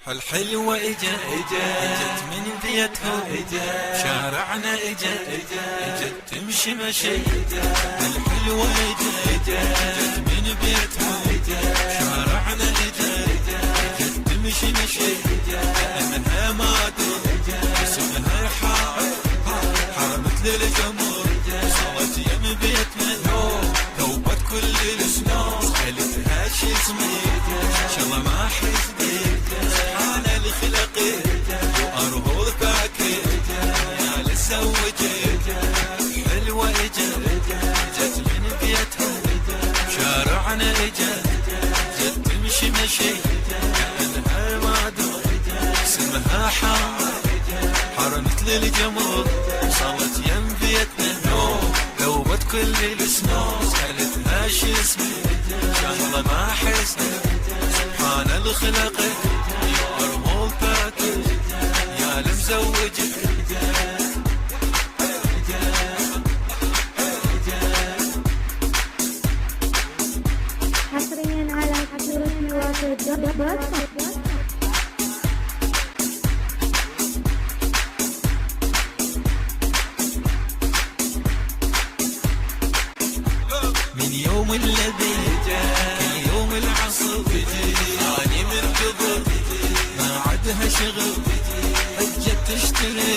الحلوة اجت من بيتها شارعنا اجت تمشي مشي. الحلوة اجت من بيتها شارعنا اجت تمشي مشي. منها ما اسمها حارة مثل الجمر صارت يم بيتنا ذوبت كل الاسماء. سألتها شو اسمك شالله ما حسبك سبحان الخلق وارهوض فاكر يا لسوجك. حلوة اجت من بيتها شارعنا اجت تمشي مشي. كأنها ما اسمها حارة مثل الجمر صارت يم بيتنا ذوبت كل الاسماء. سألتها شو اسمك شالله ما حسبك سبحان الخلق ارمول فاكر يا لمزوجك. حصريا على حصريا واتساب. من يوم الذي كل يوم العصر اني منتظر ما عدها شغل. اجت تشتري